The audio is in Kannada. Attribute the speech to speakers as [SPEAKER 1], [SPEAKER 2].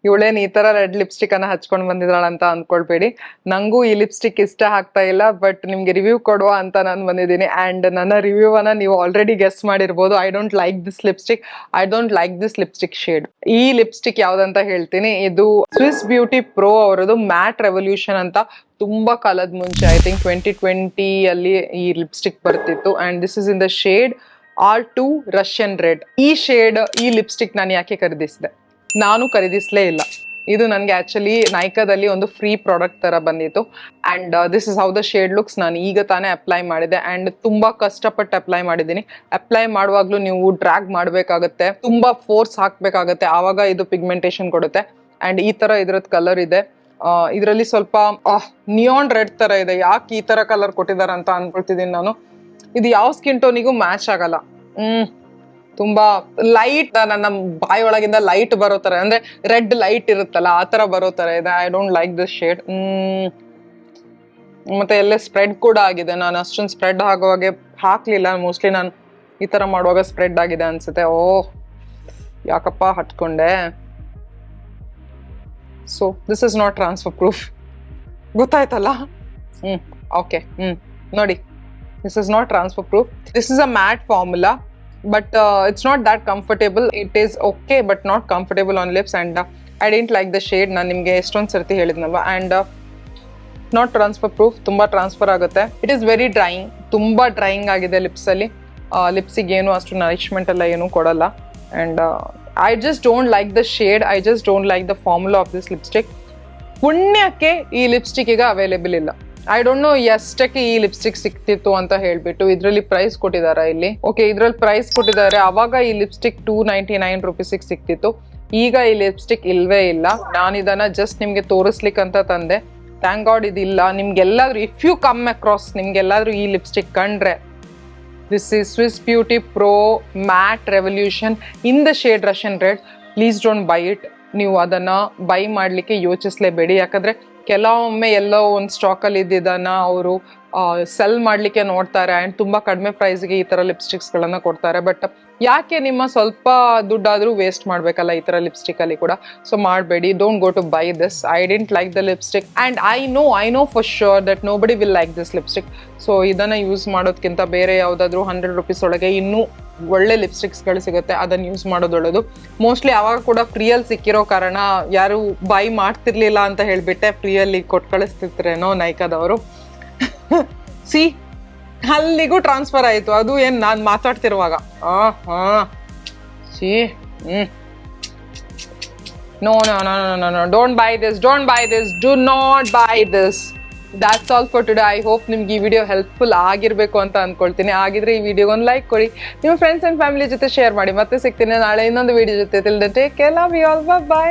[SPEAKER 1] ಇವಳೇನ್ ಈ ತರ ರೆಡ್ ಲಿಪ್ಸ್ಟಿಕ್ ಅನ್ನ ಹಚ್ಕೊಂಡ್ ಬಂದಿದ್ದಾಳ ಅಂತ ಅನ್ಕೊಳ್ಬೇಡಿ. ನಂಗೂ ಈ ಲಿಪ್ಸ್ಟಿಕ್ ಇಷ್ಟ ಆಗ್ತಾ ಇಲ್ಲ, ಬಟ್ ನಿಮ್ಗೆ ರಿವ್ಯೂ ಕೊಡುವ ಅಂತ ನಾನು ಬಂದಿದ್ದೀನಿ. ಅಂಡ್ ನನ್ನ ರಿವ್ಯೂ ಅನ್ನ ನೀವು ಆಲ್ರೆಡಿ ಗೆಸ್ ಮಾಡಿರ್ಬೋದು. I don't like this lipstick shade. ಈ ಲಿಪ್ಸ್ಟಿಕ್ ಯಾವ್ದಂತ ಹೇಳ್ತೀನಿ. ಇದು ಸ್ವಿಸ್ ಬ್ಯೂಟಿ ಪ್ರೋ ಅವರದು ಮ್ಯಾಟ್ ರೆವಲ್ಯೂಷನ್ ಅಂತ. ತುಂಬಾ ಕಾಲದ ಮುಂಚೆ, ಐ ಥಿಂಕ್ 2020 ಅಲ್ಲಿ ಈ ಲಿಪ್ಸ್ಟಿಕ್ ಬರ್ತಿತ್ತು. And this is in the shade R2 Russian red. ಈ ಲಿಪ್ಸ್ಟಿಕ್ ನಾನು ಯಾಕೆ ಖರೀದಿಸಿದೆ? ನಾನು ಖರೀದಿಸಲೇ ಇಲ್ಲ. ಇದು ನನಗೆ ಆಕ್ಚುಲಿ ನೈಕಾದಲ್ಲಿ ಒಂದು ಫ್ರೀ ಪ್ರಾಡಕ್ಟ್ ತರ ಬಂದಿತ್ತು. And this is how the shade looks. ನಾನು ಈಗ ತಾನೇ ಅಪ್ಲೈ ಮಾಡಿದೆ ಅಂಡ್ ತುಂಬಾ ಕಷ್ಟಪಟ್ಟು ಅಪ್ಲೈ ಮಾಡಿದ್ದೀನಿ. ಅಪ್ಲೈ ಮಾಡುವಾಗ್ಲೂ ನೀವು ಡ್ರ್ಯಾಗ್ ಮಾಡಬೇಕಾಗತ್ತೆ, ತುಂಬಾ ಫೋರ್ಸ್ ಹಾಕ್ಬೇಕಾಗತ್ತೆ, ಆವಾಗ ಇದು ಪಿಗ್ಮೆಂಟೇಶನ್ ಕೊಡುತ್ತೆ. ಅಂಡ್ ಈ ತರ ಇದ್ರದ್ದು ಕಲರ್ ಇದೆ. ಇದರಲ್ಲಿ ಸ್ವಲ್ಪ ನಿಯಾನ್ ರೆಡ್ ತರ ಇದೆ. ಯಾಕೆ ಈ ತರ ಕಲರ್ ಕೊಟ್ಟಿದ್ದಾರೆ ಅಂತ ಅನ್ಕೊಳ್ತಿದ್ದೀನಿ ನಾನು. ಇದು ಯಾವ ಸ್ಕಿನ್ ಟೋನಿಗೂ ಮ್ಯಾಚ್ ಆಗಲ್ಲ. ತುಂಬಾ ಲೈಟ್, ನನ್ನ ಬಾಯಿ ಒಳಗಿಂದ ಲೈಟ್ ಬರೋ ತರ, ಅಂದ್ರೆ ರೆಡ್ ಲೈಟ್ ಇರುತ್ತಲ್ಲ ಆ ತರ ಬರೋ ತರ ಇದೆ. I don't like this shade. ಮತ್ತೆ ಎಲ್ಲೇ ಸ್ಪ್ರೆಡ್ ಕೂಡ ಆಗಿದೆ. ನಾನು ಅಷ್ಟೊಂದು ಸ್ಪ್ರೆಡ್ ಆಗುವಾಗೆ ಹಾಕ್ಲಿಲ್ಲ. ಮೋಸ್ಟ್ಲಿ ನಾನು ಈ ತರ ಮಾಡುವಾಗ ಸ್ಪ್ರೆಡ್ ಆಗಿದೆ ಅನ್ಸುತ್ತೆ. ಯಾಕಪ್ಪ ಹಟ್ಕೊಂಡೆ. So this is not transfer proof. ಗೊತ್ತಾಯ್ತಲ್ಲ? ಓಕೆ. ನೋಡಿ, this is not transfer proof. This is a matte formula, but it's not that comfortable. It is okay, but not comfortable on lips. And I didn't like the shade. ನಾನು ನಿಮಗೆ ಎಷ್ಟೊಂದು ಸರ್ತಿ ಹೇಳಿದ್ನಲ್ವಾ. and not transfer proof. ತುಂಬಾ ಟ್ರಾನ್ಸ್ಫರ್ ಆಗುತ್ತೆ. It is very drying. ತುಂಬಾ ಡ್ರೈಯಿಂಗ್ ಆಗಿದೆ ಲಿಪ್ಸ್ ಅಲ್ಲಿ. ಲಿಪ್ಸಿಗೆ ಏನು ಅಷ್ಟು ನರಿಶ್ಮೆಂಟ್ ಎಲ್ಲ ಏನು ಕೊಡಲ್ಲ. and I just don't like the shade. I just don't like the formula of this lipstick. ಪುಣ್ಯಕ್ಕೆ ಈ ಲಿಪ್ಸ್ಟಿಕ್ ಈಗ ಅವೈಲೇಬಲ್ ಇಲ್ಲ. ಐ ಡೋಂಟ್ ನೋ ಎಷ್ಟಕ್ಕೆ ಈ ಲಿಪ್ಸ್ಟಿಕ್ ಸಿಕ್ತಿತ್ತು ಅಂತ ಹೇಳ್ಬಿಟ್ಟು. ಇದ್ರಲ್ಲಿ ಪ್ರೈಸ್ ಕೊಟ್ಟಿದ್ದಾರೆ ಇಲ್ಲಿ. ಓಕೆ, ಇದ್ರಲ್ಲಿ ಪ್ರೈಸ್ ಕೊಟ್ಟಿದ್ದಾರೆ. ಅವಾಗ ಈ ಲಿಪ್ಸ್ಟಿಕ್ 299 ರುಪೀಸಿಗೆ ಸಿಕ್ತಿತ್ತು. ಈಗ ಈ ಲಿಪ್ಸ್ಟಿಕ್ ಇಲ್ವೇ ಇಲ್ಲ. ನಾನು ಇದನ್ನ ಜಸ್ಟ್ ನಿಮ್ಗೆ ತೋರಿಸ್ಲಿಕ್ಕೆ ಅಂತ ತಂದೆ. ಥ್ಯಾಂಕ್ ಗಾಡ್ ಇದಿಲ್ಲ. ನಿಮ್ಗೆಲ್ಲಾದ್ರೂ ಇಫ್ ಯು ಕಮ್ ಅಕ್ರಾಸ್, ನಿಮ್ಗೆಲ್ಲಾದ್ರೂ ಈ ಲಿಪ್ಸ್ಟಿಕ್ ಕಂಡ್ರೆ, this is Swiss beauty pro mat revolution in the shade Russian red. Please don't by it. ನೀವು ಅದನ್ನ ಬೈ ಮಾಡ್ಲಿಕ್ಕೆ ಯೋಚಿಸ್ಲೇಬೇಡಿ. ಯಾಕಂದ್ರೆ ಕೆಲವೊಮ್ಮೆ ಎಲ್ಲೋ ಒಂದು ಸ್ಟಾಕಲ್ಲಿ ಇದ್ದಿದ್ದನ್ನ ಅವರು ಸೆಲ್ ಮಾಡಲಿಕ್ಕೆ ನೋಡ್ತಾರೆ. ಆ್ಯಂಡ್ ತುಂಬ ಕಡಿಮೆ ಪ್ರೈಸ್ಗೆ ಈ ಥರ ಲಿಪ್ಸ್ಟಿಕ್ಸ್ಗಳನ್ನು ಕೊಡ್ತಾರೆ. ಬಟ್ ಯಾಕೆ ನಿಮ್ಮ ಸ್ವಲ್ಪ ದುಡ್ಡಾದರೂ ವೇಸ್ಟ್ ಮಾಡಬೇಕಲ್ಲ ಈ ಥರ ಲಿಪ್ಸ್ಟಿಕಲ್ಲಿ ಕೂಡ. ಸೊ ಮಾಡಬೇಡಿ. Don't go to buy this. I didn't like the lipstick and I know for sure that nobody will like this lipstick. So ಇದನ್ನು ಯೂಸ್ ಮಾಡೋದಕ್ಕಿಂತ ಬೇರೆ ಯಾವುದಾದ್ರೂ 100 ರೂಪೀಸ್ ಒಳಗೆ ಇನ್ನೂ ಒಳ್ಳೆ ಲಿಪ್ಸ್ಟಿಕ್ಸ್ಗಳು ಸಿಗುತ್ತೆ, ಅದನ್ನು ಯೂಸ್ ಮಾಡೋದು ಒಳ್ಳೆಯದು. ಮೋಸ್ಟ್ಲಿ ಅವಾಗ ಕೂಡ ಫ್ರೀಯಲ್ಲಿ ಸಿಕ್ಕಿರೋ ಕಾರಣ ಯಾರು ಬೈ ಮಾಡ್ತಿರ್ಲಿಲ್ಲ ಅಂತ ಹೇಳಿಬಿಟ್ಟೆ ಫ್ರೀಯಲ್ಲಿ ಕೊಟ್ಟು ಕಳಿಸ್ತಿರ್ತಾರೇನೋ ನೈಕಾದವರು. ಸಿ, ಅಲ್ಲಿಗೂ ಟ್ರಾನ್ಸ್ಫರ್ ಆಯಿತು. ಅದು ಏನು ನಾನು ಮಾತಾಡ್ತಿರುವಾಗ. See no no no no no don't buy this, don't buy this, do not buy this. That's all for today. I hope ನಿಮ್ಗೆ ಈ ವಿಡಿಯೋ ಹೆಲ್ಪ್ಫುಲ್ ಆಗಿರಬೇಕು ಅಂತ ಅಂದ್ಕೊಳ್ತೀನಿ. ಆಗಿದ್ರೆ ಈ ವಿಡಿಯೋಗೆ ಒಂದು ಲೈಕ್ ಕೊಡಿ, ನಿಮ್ಮ ಫ್ರೆಂಡ್ಸ್ ಆ್ಯಂಡ್ ಫ್ಯಾಮಿಲಿ ಜೊತೆ ಶೇರ್ ಮಾಡಿ. ಮತ್ತೆ ಸಿಗ್ತೀನಿ ನಾಳೆ ಇನ್ನೊಂದು ವಿಡಿಯೋ ಜೊತೆ. Till then take care, love you all, by.